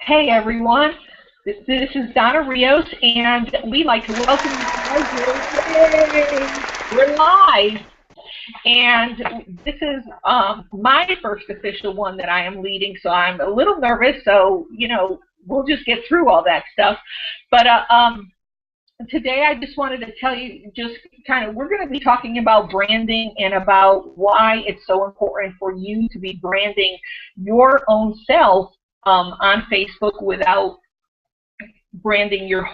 Hey everyone, this is Donna Rios, and we'd like to welcome you to our group. Yay! We're live, and this is my first official one that I am leading, so I'm a little nervous. So we'll just get through all that stuff. But today I just wanted to tell you, just kind of, we're going to be talking about branding and about why it's so important for you to be branding your own self on Facebook without branding your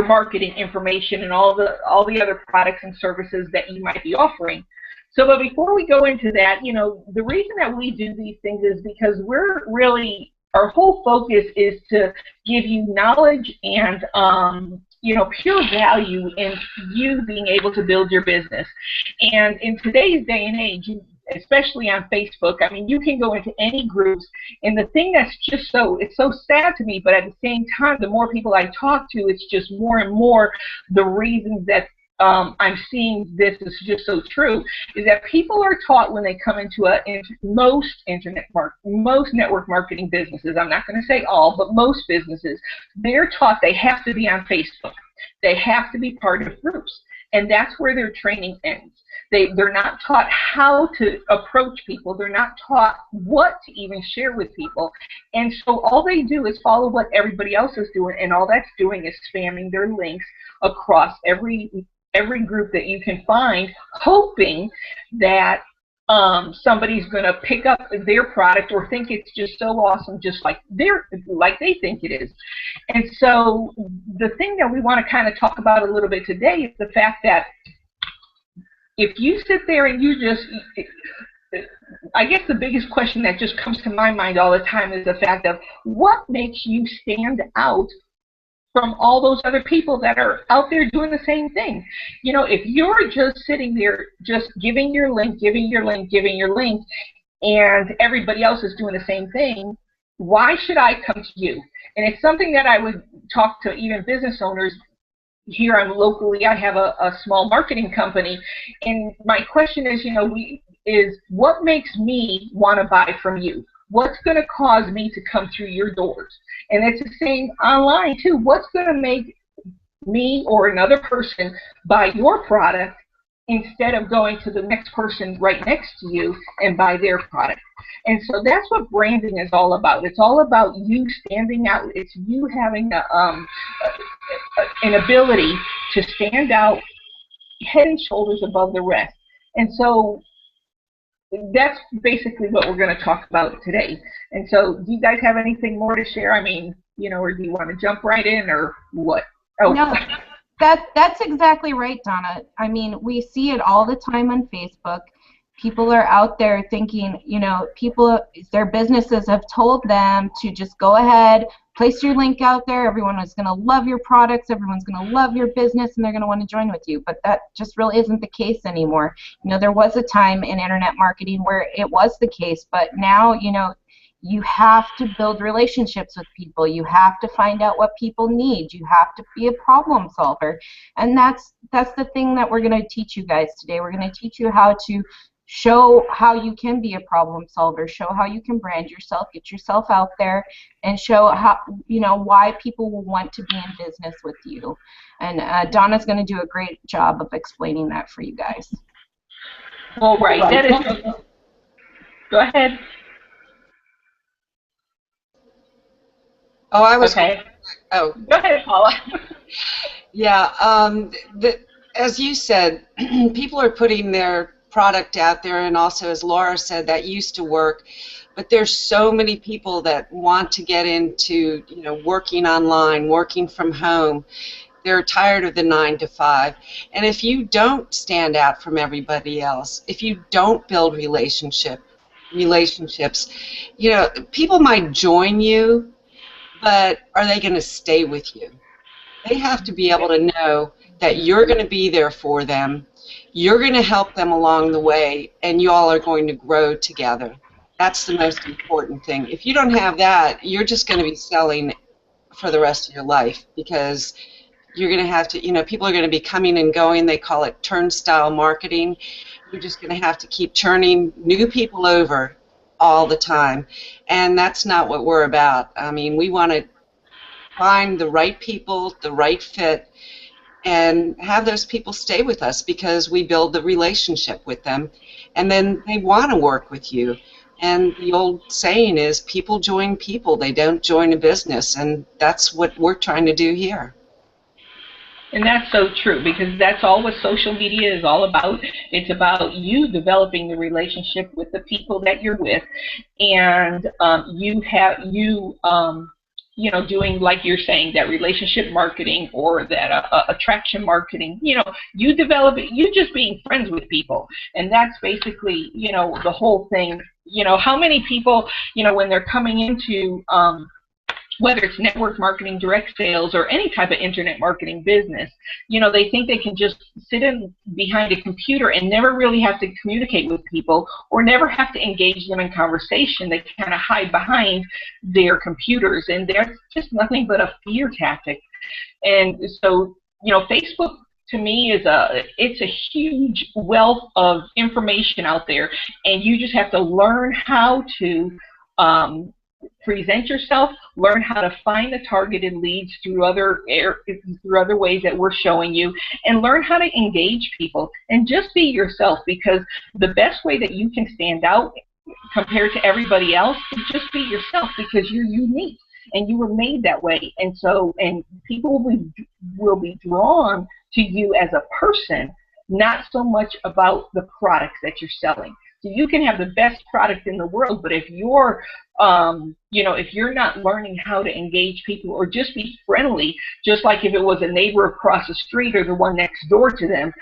marketing information and all the other products and services that you might be offering. So, but before we go into that, the reason that we do these things is because our whole focus is to give you knowledge and pure value in you being able to build your business. And in today's day and age, especially on Facebook, I mean, you can go into any groups, and the thing that's just it's so sad to me, but at the same time, the more people I talk to, it's just more and more the reasons that I'm seeing this is just so true, is that people are taught when they come into most network marketing businesses, I'm not going to say all, but most businesses, they're taught they have to be on Facebook. They have to be part of groups, and that's where their training ends. They're not taught how to approach people. They're not taught what to even share with people. And so all they do is follow what everybody else is doing, and all that's doing is spamming their links across every group that you can find, hoping that somebody's going to pick up their product or think it's just so awesome, just like they think it is. And so the thing that we want to kind of talk about a little bit today is the fact that if you sit there and I guess the biggest question that just comes to my mind all the time is the fact of what makes you stand out from all those other people that are out there doing the same thing. If you're just sitting there just giving your link, and everybody else is doing the same thing, why should I come to you? And it's something that I would talk to even business owners. Here locally, I have a small marketing company, and my question is what makes me want to buy from you? What's going to cause me to come through your doors? And it's the same online too. What's going to make me or another person buy your product instead of going to the next person right next to you and buy their product? And so that's what branding is all about. It's all about you standing out. It's you having an ability to stand out head and shoulders above the rest. And so that's basically what we're going to talk about today. And so do you guys have anything more to share? I mean, or do you want to jump right in or what? Oh. No, that's exactly right, Donna. I mean, we see it all the time on Facebook. People are out there thinking, their businesses have told them to just go ahead, place your link out there, everyone is going to love your products, everyone's going to love your business, and they're going to want to join with you. But that just really isn't the case anymore. There was a time in internet marketing where it was the case, but now, you have to build relationships with people. You have to find out what people need. You have to be a problem solver. And that's the thing that we're going to teach you guys today. We're going to teach you how to show how you can be a problem solver, show how you can brand yourself, get yourself out there, and show how, why people will want to be in business with you. And Donna's going to do a great job of explaining that for you guys. Well, right. That is. Go ahead. Oh, I was. Okay. Oh. Go ahead, Paula. Yeah. As you said, people are putting their product out there, and also, as Laura said, that used to work. But there's so many people that want to get into, working online, working from home. They're tired of the 9 to 5. And if you don't stand out from everybody else, if you don't build relationships, people might join you, but are they going to stay with you? They have to be able to know that you're going to be there for them, you're going to help them along the way, and you all are going to grow together. That's the most important thing. If you don't have that, you're just going to be selling for the rest of your life, because you're going to have to, people are going to be coming and going. They call it turnstile marketing. You're just going to have to keep turning new people over all the time, and that's not what we're about. I mean, we want to find the right people, the right fit, and have those people stay with us because we build the relationship with them, and then they want to work with you. And the old saying is, people join people, they don't join a business, and that's what we're trying to do here. And that's so true, because that's all what social media is all about. It's about you developing the relationship with the people that you're with, and you know, doing, like you're saying, that relationship marketing or that attraction marketing. You know, you develop it, you just being friends with people, and that's basically, you know, the whole thing. You know, how many people, you know, when they're coming into whether it's network marketing, direct sales, or any type of internet marketing business, you know, they think they can just sit in behind a computer and never really have to communicate with people or never have to engage them in conversation. They kind of hide behind their computers, and that's just nothing but a fear tactic. And so, you know, Facebook to me is it's a huge wealth of information out there, and you just have to learn how to present yourself, learn how to find the targeted leads through other ways that we're showing you, and learn how to engage people and just be yourself, because the best way that you can stand out compared to everybody else is just be yourself, because you're unique and you were made that way. And so, and people will be drawn to you as a person, not so much about the products that you're selling. So you can have the best product in the world, but if you're, you know, if you're not learning how to engage people or just be friendly, just like if it was a neighbor across the street or the one next door to them,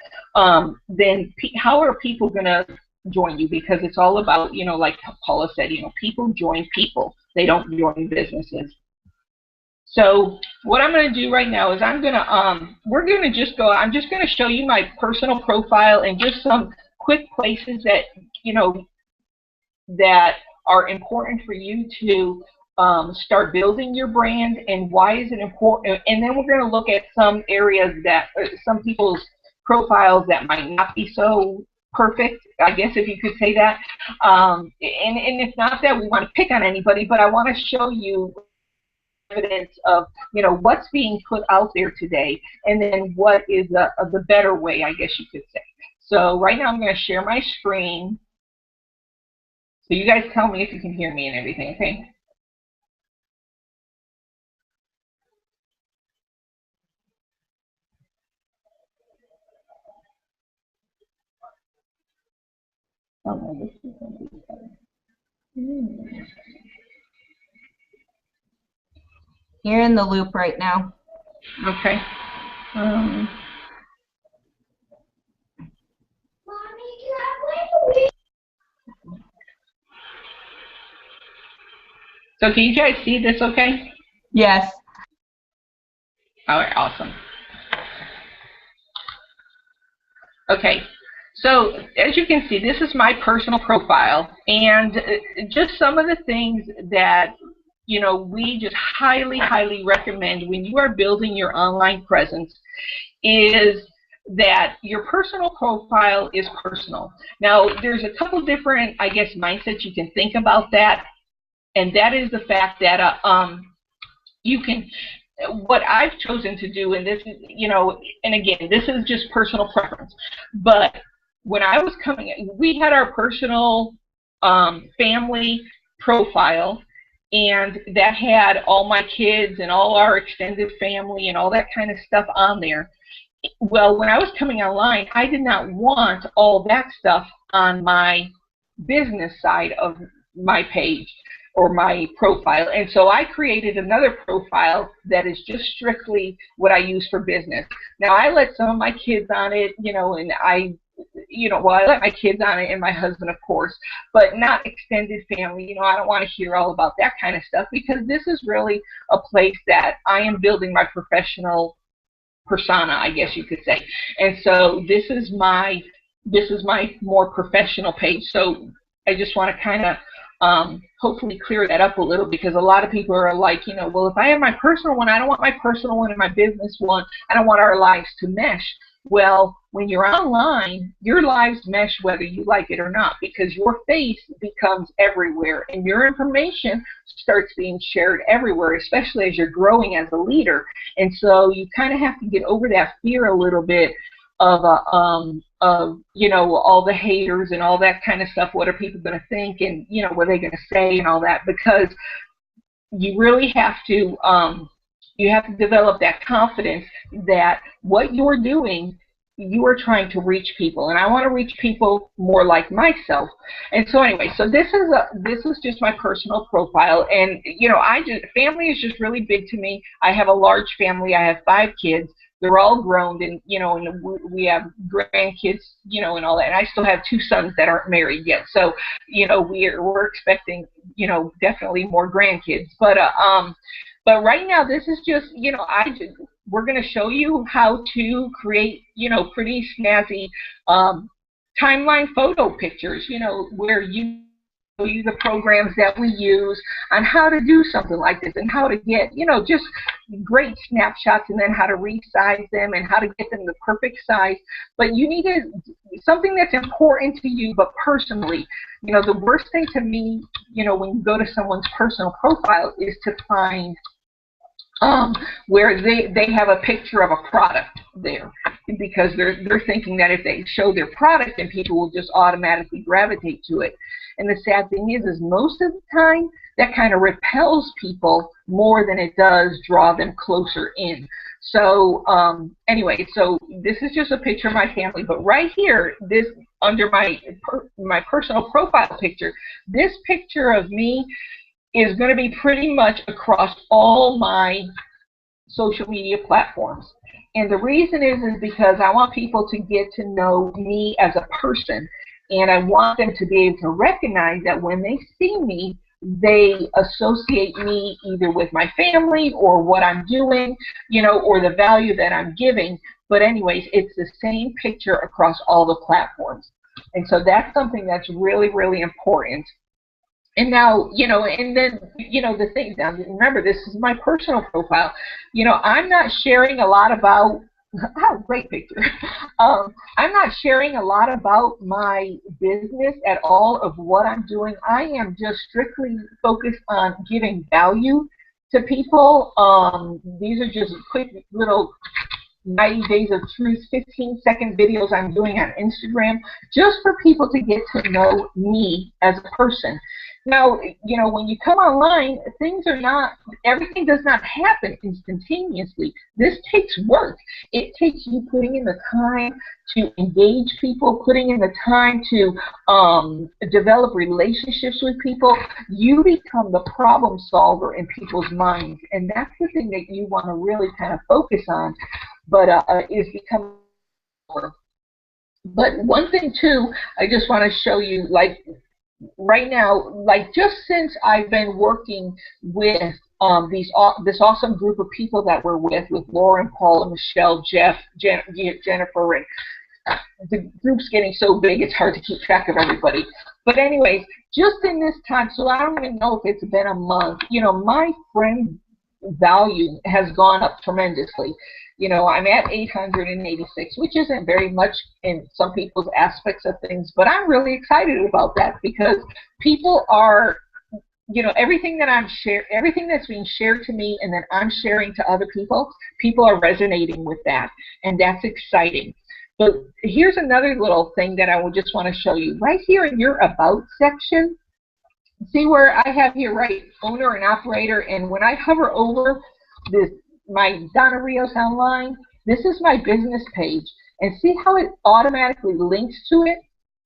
then how are people going to join you? Because it's all about, you know, like Paula said, you know, people join people. They don't join businesses. So what I'm going to do right now is I'm just going to show you my personal profile and just some quick places that, you know, that are important for you to start building your brand, and why is it important. And then we're going to look at some areas that some people's profiles that might not be so perfect, I guess, if you could say that. And it's not that we want to pick on anybody, but I want to show you evidence of, you know, what's being put out there today, and then what is the better way, I guess you could say. So right now I'm going to share my screen. So you guys tell me if you can hear me and everything, okay? Oh, no, this is going to be better. You're in the loop right now. Okay. So can you guys see this okay? Yes. All right, awesome. Okay, so as you can see, this is my personal profile, and just some of the things that, you know, we just highly, highly recommend when you are building your online presence is that your personal profile is personal. Now, there's a couple different, I guess, mindsets you can think about that, and that is the fact that you can, what I've chosen to do, and this is, you know, and again, this is just personal preference, but when I was coming, we had our personal family profile, and that had all my kids and all our extended family and all that kind of stuff on there. Well, when I was coming online, I did not want all that stuff on my business side of my page or my profile, and so I created another profile that is just strictly what I use for business. Now, I let some of my kids on it, you know, and I let my kids on it and my husband, of course, but not extended family. You know, I don't want to hear all about that kind of stuff, because this is really a place that I am building my professional persona, I guess you could say. And so this is my more professional page. So I just want to kind of hopefully clear that up a little, because a lot of people are like, you know, well, if I have my personal one, I don't want my personal one and my business one. I don't want our lives to mesh. Well, when you're online, your lives mesh whether you like it or not, because your face becomes everywhere and your information starts being shared everywhere, especially as you're growing as a leader. And so you kind of have to get over that fear a little bit of all the haters and all that kind of stuff. What are people going to think, and what are they going to say and all that, because you really have to develop that confidence that what you're doing, you are trying to reach people, and I want to reach people more like myself. And so anyway, so this is just my personal profile, and family is just really big to me. I have a large family. I have 5 kids. They're all grown, and and we have grandkids, and all that. And I still have 2 sons that aren't married yet. So, we're expecting, definitely more grandkids. But right now, this is just, we're going to show you how to create, pretty snazzy timeline photo pictures, where you show you the programs that we use on how to do something like this, and how to get, just great snapshots, and then how to resize them and how to get them the perfect size. But you need something that's important to you, but personally. The worst thing to me, when you go to someone's personal profile, is to find where they have a picture of a product there, because they're thinking that if they show their product, then people will just automatically gravitate to it. And the sad thing is most of the time that kind of repels people more than it does draw them closer in. So anyway, so this is just a picture of my family, but right here, this under my personal profile picture, this picture of me is going to be pretty much across all my social media platforms. And the reason is because I want people to get to know me as a person, and I want them to be able to recognize that when they see me, they associate me either with my family or what I'm doing, or the value that I'm giving. But anyways, it's the same picture across all the platforms. And so that's something that's really, really important. And now, and then, the thing, now remember, this is my personal profile. I'm not sharing a lot about, oh, great picture. I'm not sharing a lot about my business at all of what I'm doing. I am just strictly focused on giving value to people. These are just quick little 90 Days of Truth 15-second videos I'm doing on Instagram, just for people to get to know me as a person. Now, when you come online, everything does not happen instantaneously. This takes work. It takes you putting in the time to engage people, putting in the time to develop relationships with people. You become the problem solver in people's minds, and that's the thing that you want to really kind of focus on, but is becoming more. But one thing, too, I just want to show you, like, right now, like, just since I've been working with this awesome group of people that we're with Lauren, Paula, Michelle, Jeff, Jennifer, and the group's getting so big it's hard to keep track of everybody. But anyways, just in this time, so I don't even know if it's been a month, my friend value has gone up tremendously. I'm at 886, which isn't very much in some people's aspects of things, but I'm really excited about that, because people are, everything that's being shared to me and then I'm sharing to other people, people are resonating with that, and that's exciting. But here's another little thing that I would just want to show you. Right here in your About section, see where I have here, right, owner and operator, and when I hover over my Donna Rios Online, this is my business page, and see how it automatically links to it?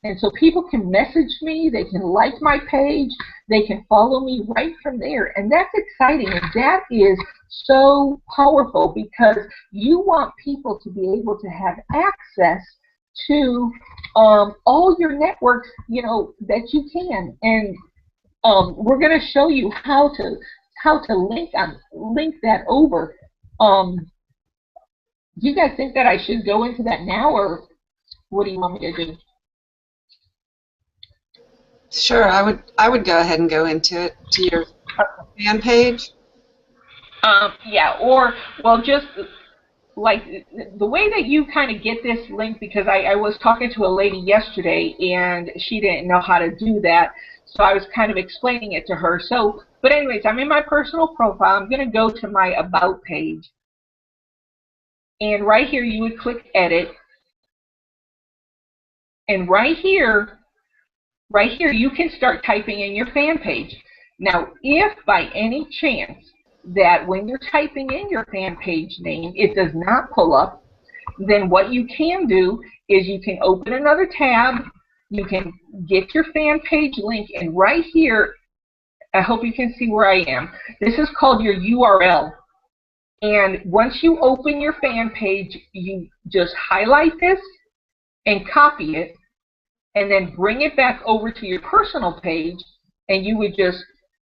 And so people can message me, they can like my page, they can follow me right from there, and that's exciting, and that is so powerful, because you want people to be able to have access to all your networks, that you can, and we're going to show you how to link that over. Do you guys think that I should go into that now, or what do you want me to do? Sure, I would go ahead and go into it, to your fan page. Yeah, or, well, just like the way that you kind of get this link, because I was talking to a lady yesterday and she didn't know how to do that, so I was kind of explaining it to her. So, but anyways, I'm in my personal profile. I'm going to go to my About page, and right here you would click Edit, and right here you can start typing in your fan page. Now, if by any chance that when you're typing in your fan page name it does not pull up, then what you can do is you can open another tab, you can get your fan page link, and right here, I hope you can see where I am. This is called your URL. And once you open your fan page, you just highlight this and copy it, and then bring it back over to your personal page, and you would just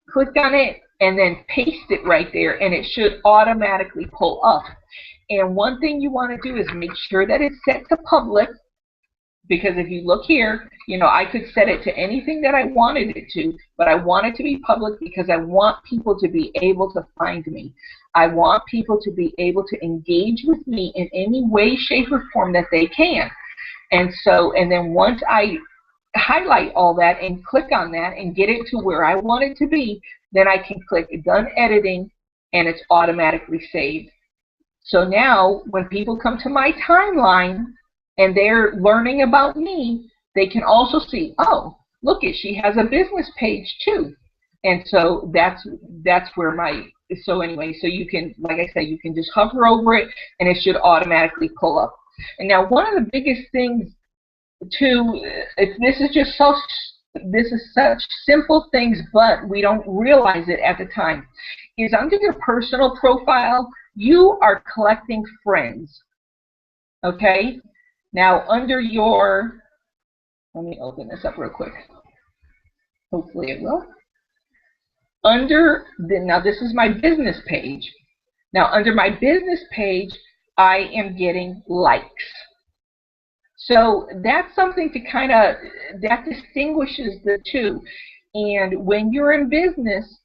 click on it and then paste it right there, and it should automatically pull up. And one thing you want to do is make sure that it's set to public, because if you look here, you know, I could set it to anything that I wanted it to, but I want it to be public because I want people to be able to find me. I want people to be able to engage with me in any way, shape, or form that they can. And so, and then once I highlight all that and click on that and get it to where I want it to be, then I can click Done Editing, and it's automatically saved. So now when people come to my timeline and they're learning about me, they can also see, oh, look it, she has a business page too. And so that's where my, so anyway, so you can, like I said, you can just hover over it and it should automatically pull up. And now one of the biggest things too, this is such simple things, but we don't realize it at the time, is under your personal profile, you are collecting friends. Okay? Now under your, let me open this up real quick. Hopefully it will. Under the, now this is my business page. Now under my business page, I am getting likes. So that's something to kind of, that distinguishes the two. And when you're in business,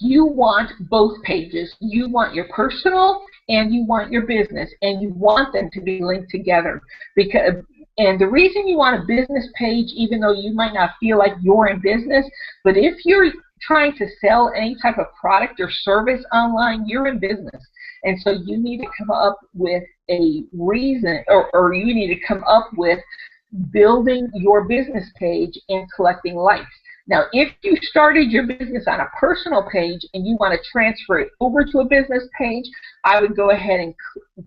you want both pages. You want your personal and you want your business, and you want them to be linked together. Because, and the reason you want a business page, even though you might not feel like you're in business, but if you're trying to sell any type of product or service online, you're in business. And so you need to come up with a reason, or you need to come up with building your business page and collecting likes. Now, if you started your business on a personal page and you want to transfer it over to a business page, I would go ahead and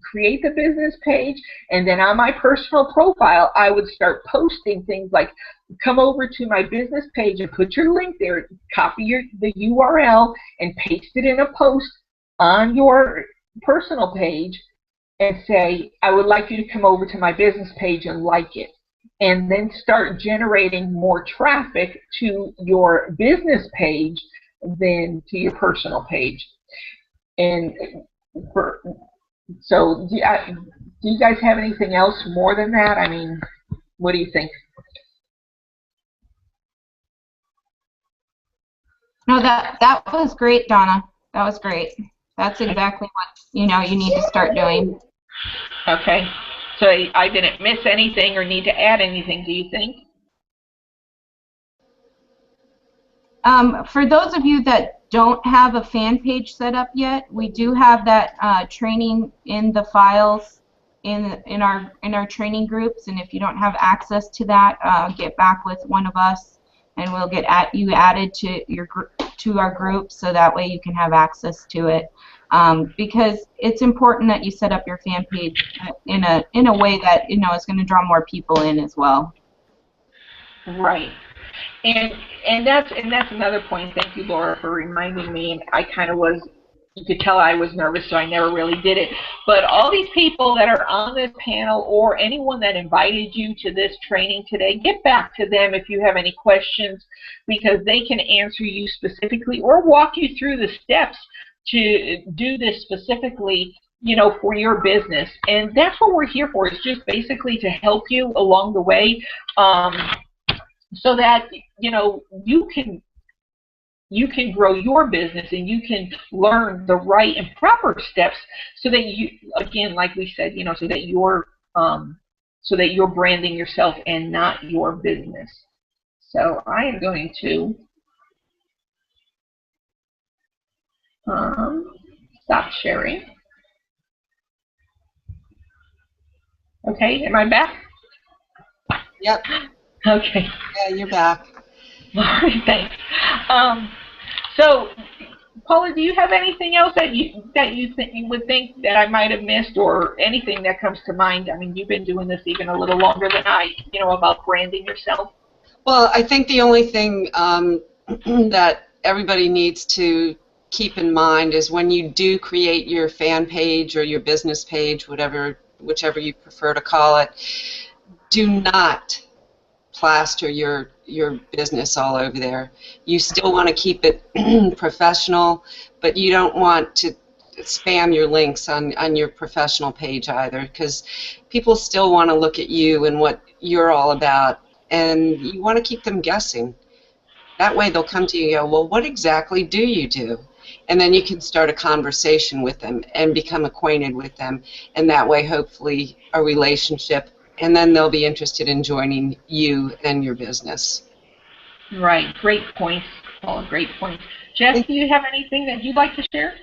create the business page, and then on my personal profile, I would start posting things like, come over to my business page and put your link there, copy the URL, and paste it in a post on your personal page, and say, I would like you to come over to my business page and like it. And then start generating more traffic to your business page than to your personal page. And so do you guys have anything else more than that? I mean, what do you think? No, that was great, Donna. That was great. That's exactly what you need to start doing. Okay. So I didn't miss anything or need to add anything, do you think? For those of you that don't have a fan page set up yet, we do have that training in the files in our training groups, and if you don't have access to that, get back with one of us, and we'll get you added to our group, so that way you can have access to it. Because it's important that you set up your fan page in a way that is going to draw more people in as well. Right, and that's another point. Thank you, Laura, for reminding me. And I kind of was, you could tell I was nervous, so I never really did it. But all these people that are on this panel, or anyone that invited you to this training today, get back to them if you have any questions, because they can answer you specifically or walk you through the steps to do this specifically, for your business. And that's what we're here for, is just basically to help you along the way, so that, you can you can grow your business and you can learn the right and proper steps so that you, again, like we said, you know, so that you're branding yourself and not your business. So I am going to stop sharing. Okay, am I back? Yep. Okay. Yeah, you're back. All right, thanks. So, Paula, do you have anything else that you would think that I might have missed, or anything that comes to mind? I mean, you've been doing this even a little longer than I, you know, about branding yourself. Well, I think the only thing that everybody needs to keep in mind is when you do create your fan page or your business page, whichever you prefer to call it, do not plaster your business all over there. You still want to keep it professional, but you don't want to spam your links on your professional page either, because people still want to look at you and what you're all about, and you want to keep them guessing. That way they'll come to you and go, well, what exactly do you do? And then you can start a conversation with them and become acquainted with them, and that way hopefully a relationship, and then they'll be interested in joining you and your business. Right. Great points, Paula. Great points. Jeff, do you have anything that you'd like to share?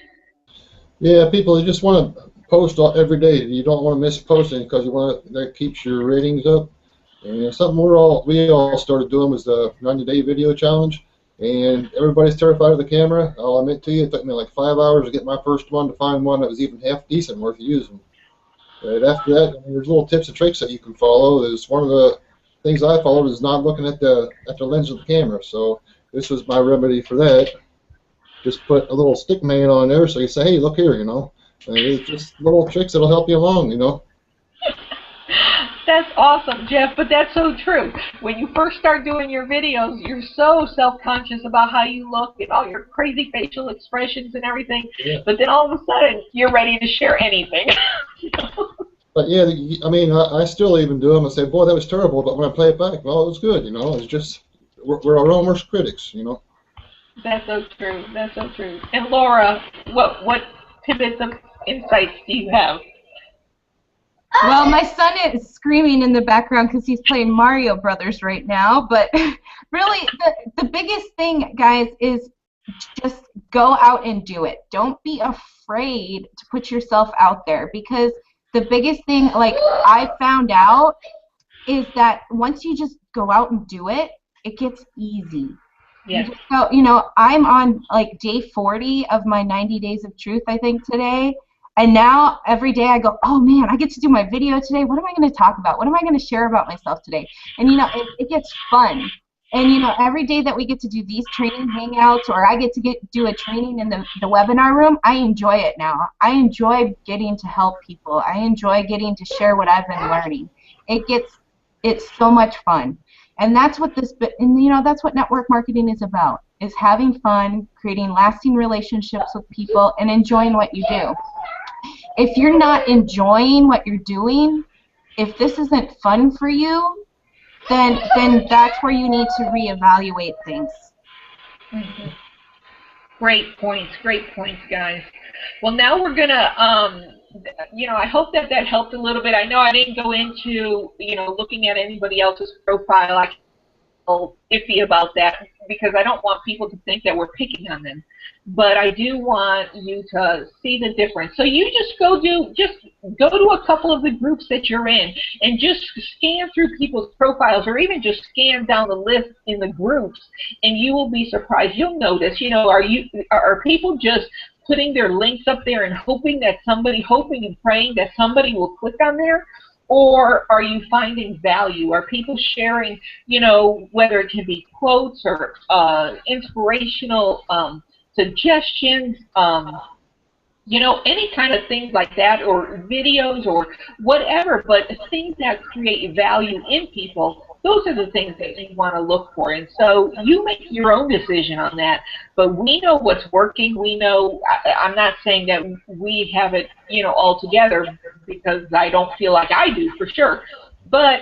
Yeah, people, you just want to post every day. You don't want to miss posting because you want that keeps your ratings up. And something we all started doing was the 90-day video challenge. And everybody's terrified of the camera. I'll admit to you, it took me like 5 hours to get my first one, to find one that was even half decent, worth using. But after that, I mean, there's little tips and tricks that you can follow. There's one of the things I followed is not looking at the lens of the camera. So this was my remedy for that. Just put a little stick man on there, so you say, hey, look here, you know. And it's just little tricks that'll help you along, you know. That's awesome, Jeff, but that's so true. When you first start doing your videos, you're so self-conscious about how you look and all your crazy facial expressions and everything, yeah. But then all of a sudden, you're ready to share anything. But yeah, I mean, I still even do them and say, boy, that was terrible, but when I play it back, well, it was good, you know. It's just, we're our own worst critics, you know. That's so true. That's so true. And Laura, what tidbits of insights do you have? Well, my son is screaming in the background because he's playing Mario Brothers right now. But really, the biggest thing, guys, is just go out and do it. Don't be afraid to put yourself out there, because the biggest thing, like I found out, is that once you just go out and do it, it gets easy. Yeah. So, you know, I'm on like day 40 of my 90 days of truth, I think, today. And now every day I go, oh man, I get to do my video today. What am I going to talk about? What am I going to share about myself today? And you know, it gets fun. And you know, every day that we get to do these training hangouts, or I get to do a training in the webinar room, I enjoy it now. I enjoy getting to help people. I enjoy getting to share what I've been learning. It's so much fun. And that's what that's what network marketing is about, is having fun, creating lasting relationships with people, and enjoying what you do. If you're not enjoying what you're doing, if this isn't fun for you, then that's where you need to reevaluate things. Mm-hmm. Great points, guys. Well, now we're gonna, you know, I hope that helped a little bit. I know I didn't go into, you know, looking at anybody else's profile. I feel iffy about that because I don't want people to think that we're picking on them. But I do want you to see the difference. So you just go to a couple of the groups that you're in and just scan through people's profiles, or even just scan down the list in the groups, and you will be surprised. You'll notice, you know, are people just putting their links up there and hoping and praying that somebody will click on there? Or are you finding value? Are people sharing, you know, whether it can be quotes or inspirational suggestions, you know, any kind of things like that, or videos or whatever, but things that create value in people, those are the things that you want to look for. And so you make your own decision on that, but we know what's working. We know, I'm not saying that we have it, you know, all together, because I don't feel like I do, for sure, but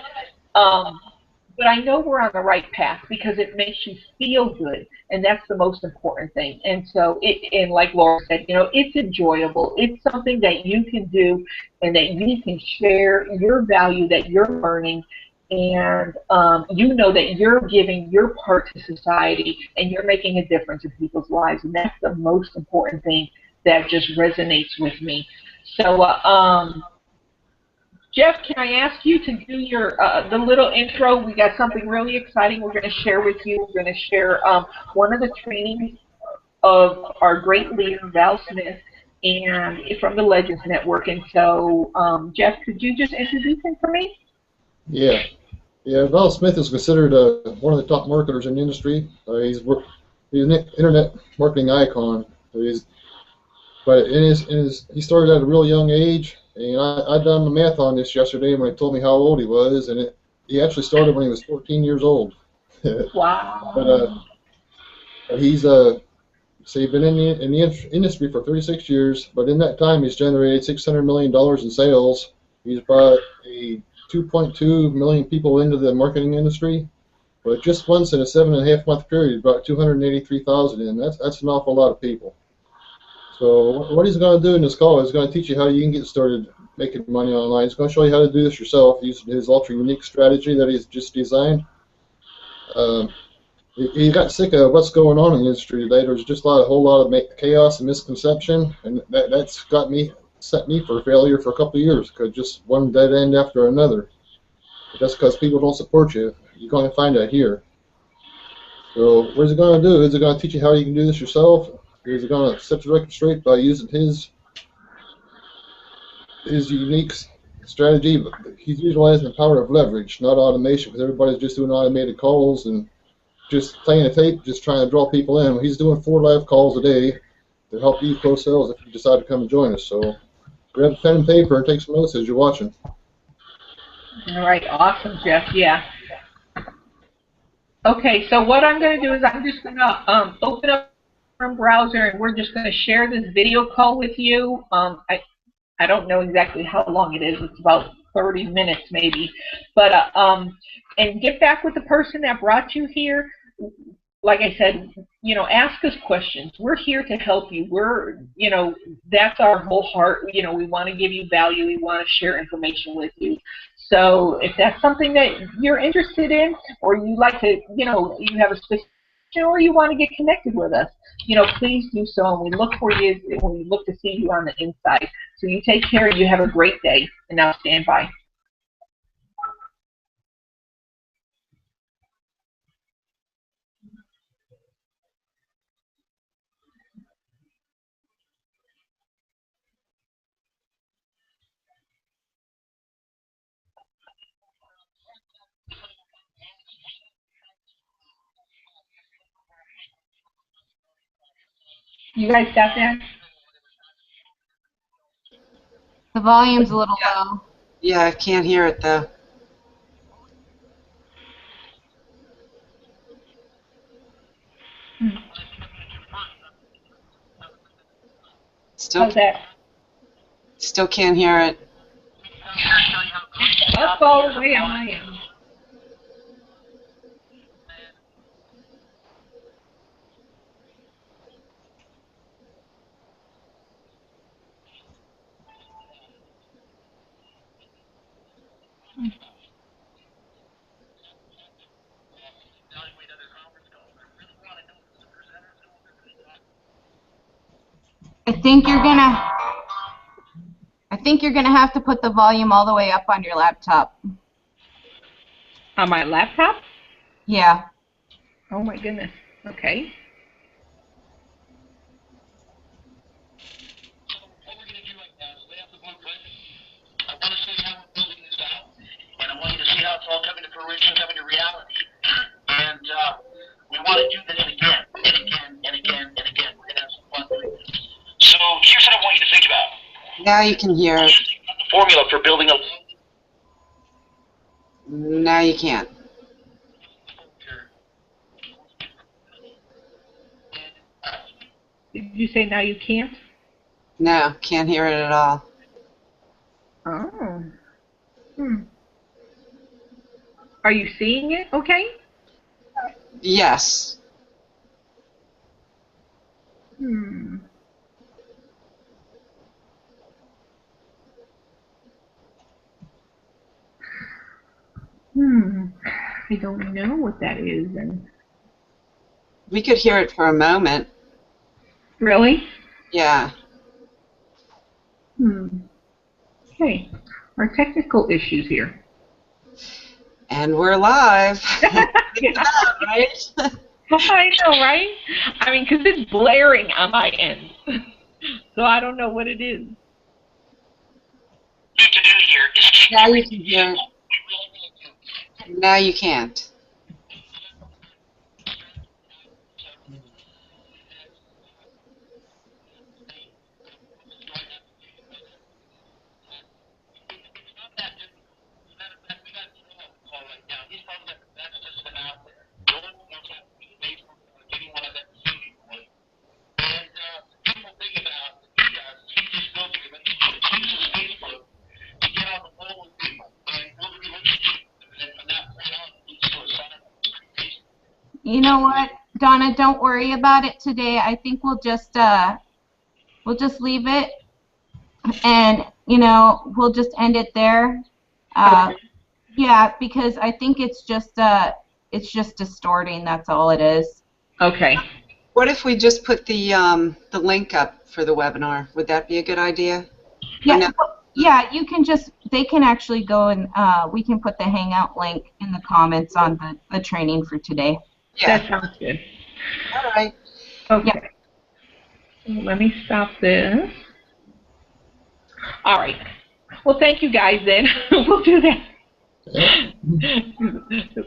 but I know we're on the right path because it makes you feel good, and that's the most important thing. And so, and like Laura said, it's enjoyable. It's something that you can do, and that you can share your value that you're learning, and you know that you're giving your part to society, and you're making a difference in people's lives, and that's the most important thing that just resonates with me. So, Jeff, can I ask you to do your the little intro? We got something really exciting we're going to share with you. We're going to share one of the trainings of our great leader, Val Smith, and from the Legends Network. And so, Jeff, could you just introduce him for me? Yeah. Yeah, Val Smith is considered one of the top marketers in the industry. He's an internet marketing icon. But he started at a real young age, and I done the math on this yesterday when he told me how old he was, and he actually started when he was 14 years old. Wow. But he's been in the industry for 36 years, but in that time he's generated $600 million in sales. He's brought 2.2 million people into the marketing industry, but just once in a 7.5-month period, he brought 283,000 in. That's an awful lot of people. So what he's going to do in this call is going to teach you how you can get started making money online. He's going to show you how to do this yourself using his ultra unique strategy that he's just designed. He got sick of what's going on in the industry today. There's just a whole lot of chaos and misconception, and that's set me for failure for a couple of years, because just one dead end after another. Just because people don't support you, you're going to find that here. So what he's going to do is he's going to teach you how you can do this yourself. He's going to set the record straight by using his unique strategy. He's utilizing the power of leverage, not automation, because everybody's just doing automated calls and just playing a tape, just trying to draw people in. He's doing 4 live calls a day to help you close sales if you decide to come and join us. So grab a pen and paper and take some notes as you're watching. All right, awesome, Jeff. Yeah. Okay, so what I'm going to do is I'm just going to open up Chrome browser, and we're just going to share this video call with you. I don't know exactly how long it is. It's about 30 minutes maybe. But and get back with the person that brought you here. Like I said, ask us questions. We're here to help you. That's our whole heart. We want to give you value. We want to share information with you. So if that's something that you're interested in, or you like to, you have a specific, or you want to get connected with us, please do so. And we look for you, and we look to see you on the inside. So you take care. You have a great day. And now stand by. You guys got that? The volume's a little low. Yeah, I can't hear it though. Still can't hear it. That's all the way I am. I think you're gonna have to put the volume all the way up on your laptop. On my laptop? Yeah. Oh my goodness. Okay. What we're going to do right now is lay out the blueprint. I want to show you how we're building this out, and I want you to see how it's all coming to fruition, coming to reality. And we want to do this again and again and again and again. We're going to have some fun doing this. So here's what I want you to think about. Now you can hear it. The formula for building a... Now you can't. Did you say now you can't? No, can't hear it at all. Oh. Are you seeing it? Okay. Yes. Hmm. I don't know what that is. And We could hear it for a moment. really? Yeah. Okay. Our technical issues here. And we're live. Yeah. Right? I know, right? I mean, because it's blaring on my end. So I don't know what it is. What to do here is keep Now you can hear it. we really need to. Now you can't. It's not that difficult. As a matter of fact, we got Joel on the call right now. He's probably got the best system out there. Joel knows how to do Facebook like anyone I've ever seen before. And the beautiful thing about what he does is he just builds a relationship. He uses Facebook to get on the phone with people and build a relationship. And from that point on, it leads to a sign-up. You know what, Donna? Don't worry about it today. I think we'll just leave it, and we'll just end it there. Yeah, because I think it's just distorting. That's all it is. Okay. What if we just put the link up for the webinar? Would that be a good idea? Yeah. No. Yeah, they can actually go and we can put the Hangout link in the comments on the training for today. Yeah. That sounds good. All right. Okay. Let me stop this. All right. Well, thank you guys then. We'll do that.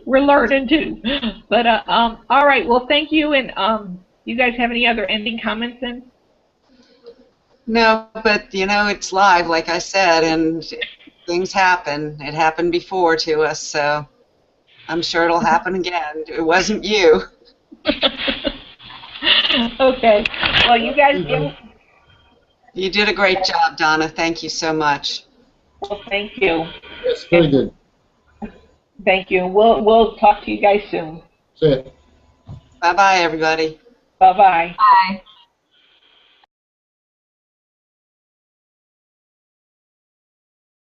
We're learning too. But all right. Well, thank you. And you guys have any other ending comments then? No, but it's live, like I said, and things happen. It happened before to us, so I'm sure it'll happen again. It wasn't you. Okay. Well, you guys You did a great job, Donna. Thank you so much. well, thank you. Yes, very good. Thank you. We'll talk to you guys soon. See ya. Bye-bye, everybody. Bye-bye. Bye.